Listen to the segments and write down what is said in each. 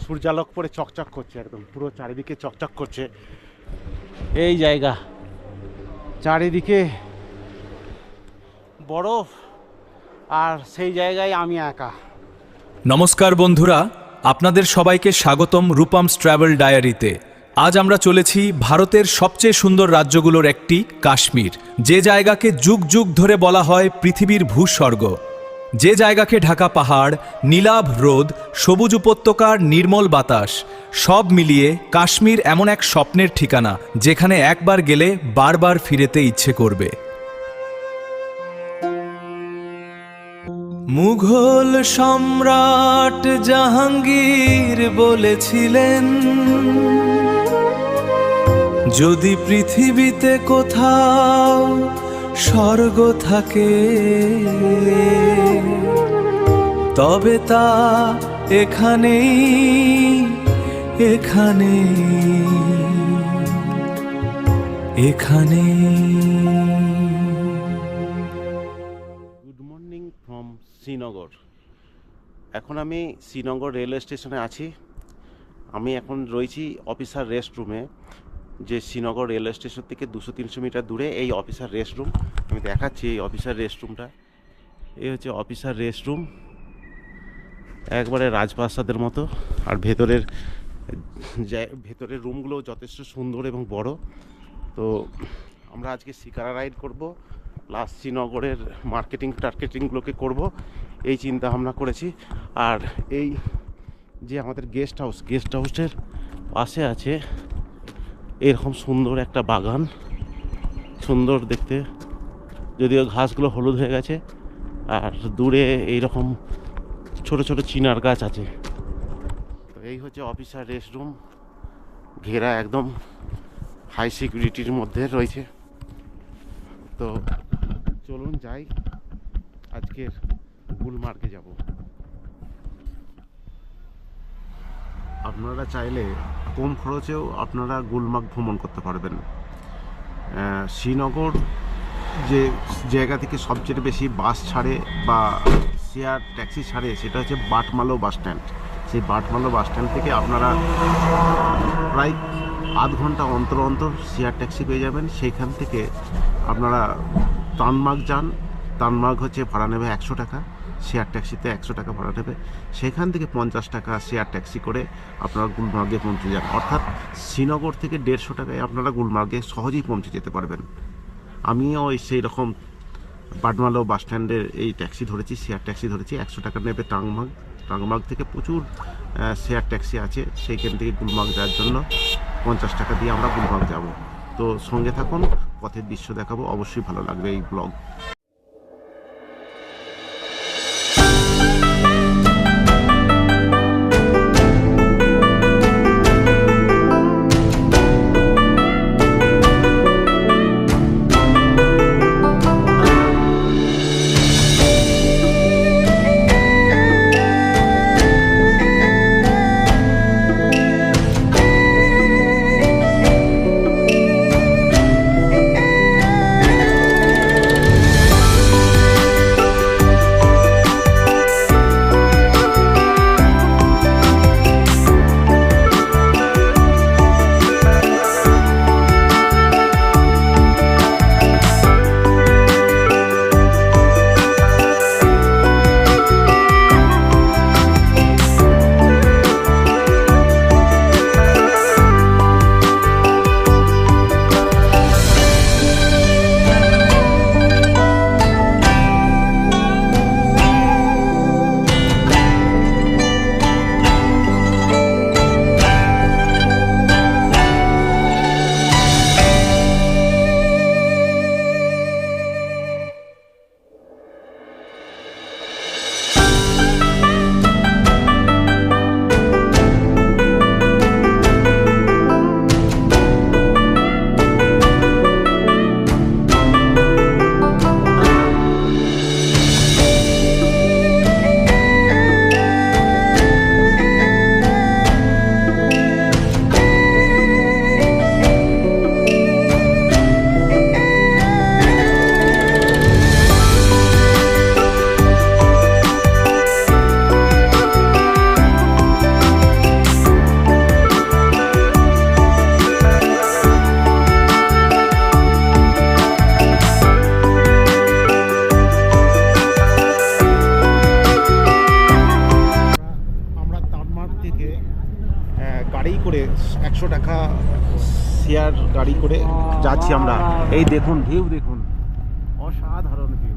সূর্যালোক পরে চকচক করছে, একদম পুরো চারিদিকে চকচক করছে এই জায়গা। চারিদিকে বরফ, আর সেই জায়গায় আমি একা। নমস্কার বন্ধুরা, আপনাদের সবাইকে স্বাগতম রূপমস ট্রাভেল ডায়েরিতে। আজ আমরা চলেছি ভারতের সবচেয়ে সুন্দর রাজ্যগুলোর একটি কাশ্মীর, যে জায়গাকে যুগ যুগ ধরে বলা হয় পৃথিবীর ভূস্বর্গ। যে জায়গাকে ঢাকা পাহাড়, নীলাভ রোদ, সবুজ উপত্যকার নির্মল বাতাস, সব মিলিয়ে কাশ্মীর এমন এক স্বপ্নের ঠিকানা যেখানে একবার গেলে বারবার ফিরেতে ইচ্ছে করবে। মুঘল সম্রাট জাহাঙ্গীর বলেছিলেন, যদি পৃথিবীতে কোথাও স্বর্গ থাকে তবে তা এখানেই, এখানেই, এখানেই। Good morning from Srinagar. এখন আমি শ্রীনগর রেলওয়ে স্টেশনে আছি। আমি এখন রয়েছি অফিসার রেস্ট রুমে, যে শ্রীনগর রেলওয়ে স্টেশন থেকে 200-300 মিটার দূরে এই অফিসার রেস্ট রুম। আমি দেখাচ্ছি এই অফিসার রেস্ট রুমটা। এই হচ্ছে অফিসার রেস্ট রুম, একবারে রাজপ্রাসাদের মতো। আর ভেতরের রুমগুলো যথেষ্ট সুন্দর এবং বড়। তো আমরা আজকে শিকারা রাইড করব, প্লাস শ্রীনগরের টার্গেটিংগুলোকে করব, এই চিন্তা ভাবনা করেছি। আর এই যে আমাদের গেস্ট হাউসের পাশে আছে এরকম সুন্দর একটা বাগান, সুন্দর দেখতে, যদিও ঘাসগুলো হলুদ হয়ে গেছে। আর দূরে এইরকম ছোট ছোট চিনার গাছ আছে। তো এই হচ্ছে অফিসার রেস্ট রুম, ঘেরা একদম হাই সিকিউরিটির মধ্যে রয়েছে। তো চলুন যাই, আজকের গুলমার্গে যাব। আপনারা চাইলে কম খরচেও আপনারা গুলমার্গ ভ্রমণ করতে পারবেন। শ্রীনগর যে জায়গা থেকে সবচেয়ে বেশি বাস ছাড়ে বা শেয়ার ট্যাক্সি ছাড়ে সেটা হচ্ছে বাটমালো বাস স্ট্যান্ড। সেই বাটমালো বাস স্ট্যান্ড থেকে আপনারা প্রায় আধ ঘন্টা অন্তর অন্তর শেয়ার ট্যাক্সি পেয়ে যাবেন। সেইখান থেকে আপনারা তানমার্গ যান। তানমার্গ হচ্ছে ভাড়া নেবে 100 টাকা, শেয়ার ট্যাক্সিতে 100 টাকা ভাড়া নেবে। সেখান থেকে 50 টাকা শেয়ার ট্যাক্সি করে আপনারা গুলমার্গে পৌঁছে যান। অর্থাৎ শ্রীনগর থেকে 150 টাকায় আপনারা গুলমার্গে সহজেই পৌঁছে যেতে পারবেন। আমিও সেই রকম বাটমালো বাস স্ট্যান্ডের এই ট্যাক্সি ধরেছি, শেয়ার ট্যাক্সি ধরেছি। 100 টাকা নেবে টাংমার্গ থেকে প্রচুর শেয়ার ট্যাক্সি আছে, সেইখান থেকে গুলমার্গ যাওয়ার জন্য 50 টাকা দিয়ে আমরা গুলমার্গ যাব। তো সঙ্গে থাকুন, পথের দৃশ্য দেখাবো, অবশ্যই ভালো লাগবে এই ব্লগ। থেকে গাড়ি করে 100 টাকা শেয়ার গাড়ি করে যাচ্ছি আমরা। এই দেখুন ভিউ, দেখুন অসাধারণ ভিউ।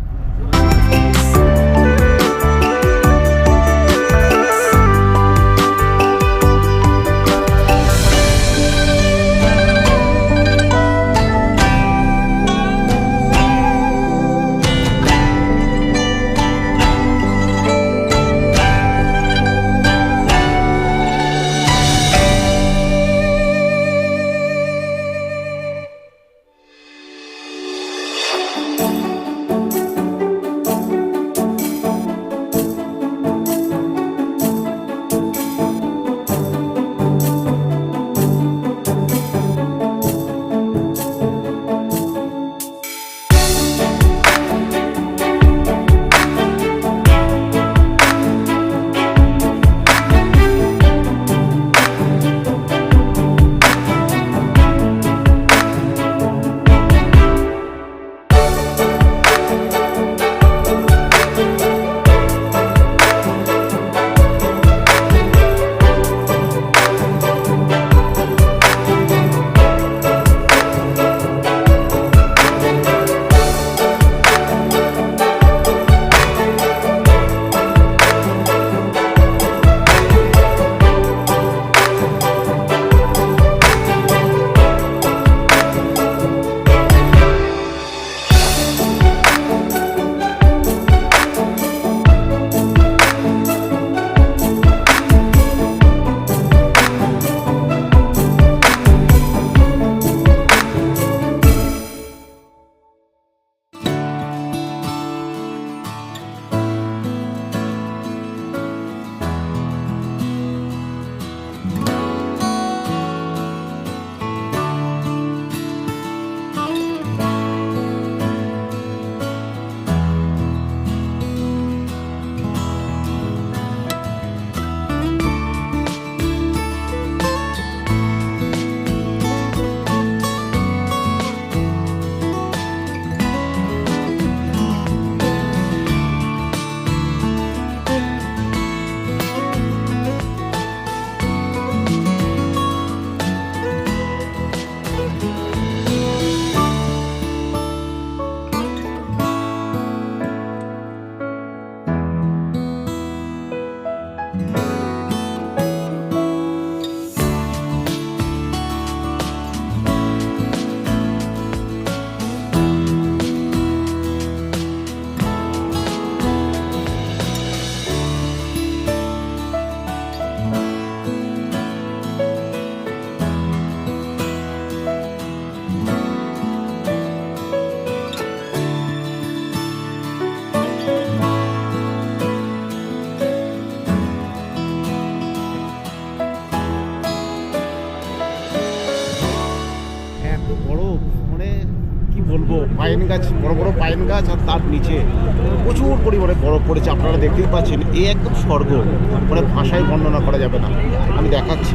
বলবো, পাইন গাছ, বড় বড় পাইন গাছ, আর তার নিচে প্রচুর পরিমাণে বরফ পড়েছে। আপনারা দেখতেই পাচ্ছেন, এ একদম স্বর্গ, মানে ভাষায় বর্ণনা করা যাবে না। আমি দেখাচ্ছি।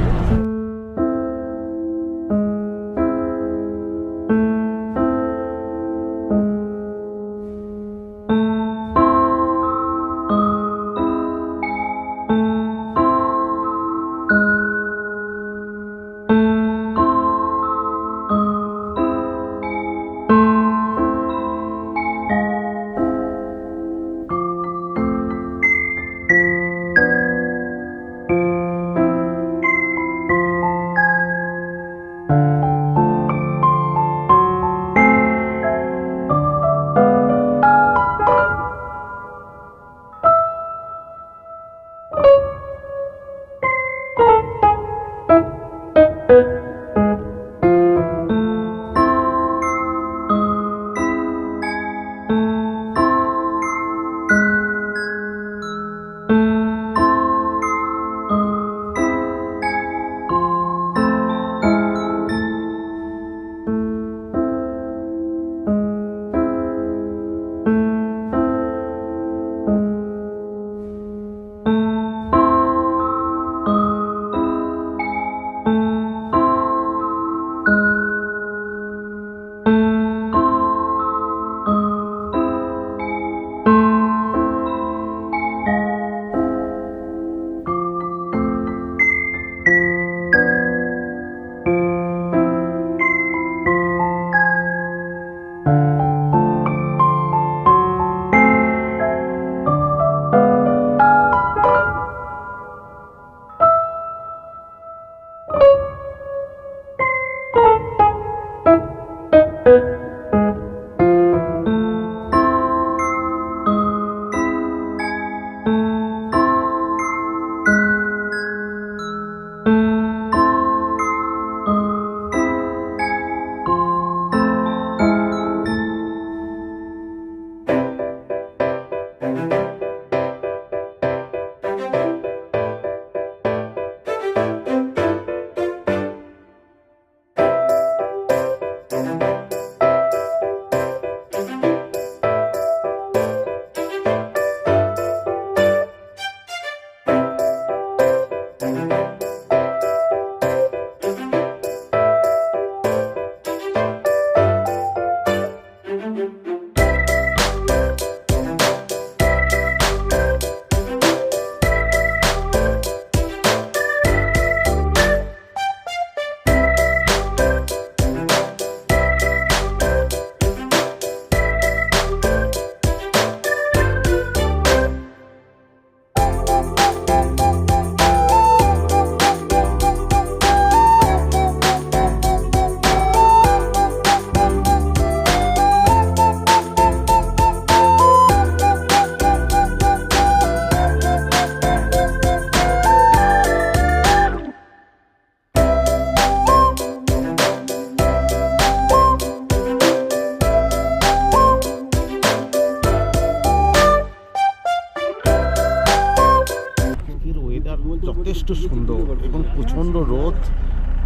এবং প্রচণ্ড রোদ,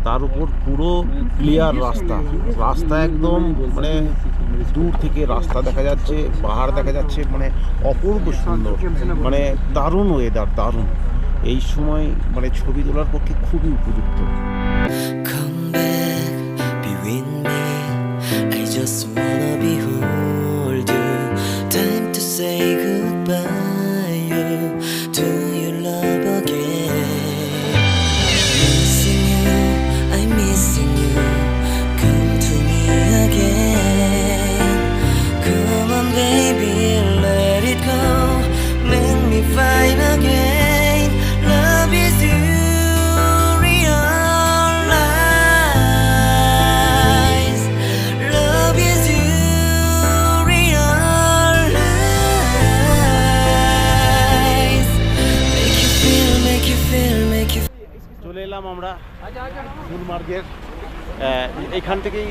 তার উপর পুরো ক্লিয়ার রাস্তা, রাস্তা একদম মানে দূর থেকে রাস্তা দেখা যাচ্ছে, পাহাড় দেখা যাচ্ছে, মানে অপূর্ব সুন্দর, মানে দারুণ ওয়েদার, দারুণ। এই সময় মানে ছবি তোলার পক্ষে খুবই উপযুক্ত। Come back, be with me. I just wanna behold you. Time to say goodbye. You to your love again. Missing you, I'm missing you. Come to me again. Come on, baby, let it go. Make me fine again. Love is you. Realize. Love is you. Realize. Make you feel, make you feel, make you feel. চলে এলাম আমরা গুলমার্গের। এইখান থেকেই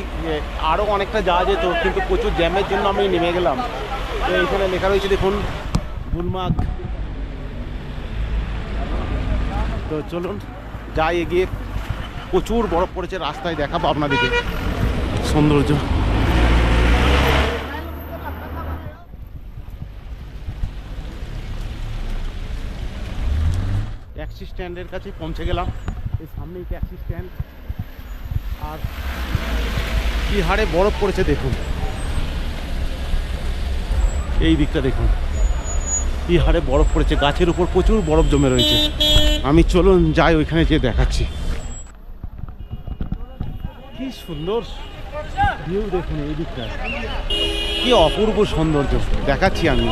আরও অনেকটা যাওয়া যেত, কিন্তু প্রচুর জ্যামের জন্য আমি নেমে গেলাম। তো এইখানে লেখা রয়েছে দেখুন গুলমার্গ। তো চলুন যাই এগিয়ে। প্রচুর বরফ পড়েছে রাস্তায়, দেখাবো আপনাদেরকে সৌন্দর্য। ট্যাক্সি স্ট্যান্ডের কাছে পৌঁছে গেলাম। এই সামনেই ট্যাক্সি স্ট্যান্ড। আর কি হারে বরফ পড়েছে দেখুন, এই দিকটা দেখুন কি হারে বরফ পড়েছে, গাছের উপর প্রচুর বরফ জমে রয়েছে। আমি চলুন যাই ওইখানে যেয়ে দেখাচ্ছি। কি সুন্দর ভিউ দেখুন, এই দিকটা কি অপূর্ব সৌন্দর্য, দেখাচ্ছি আমি।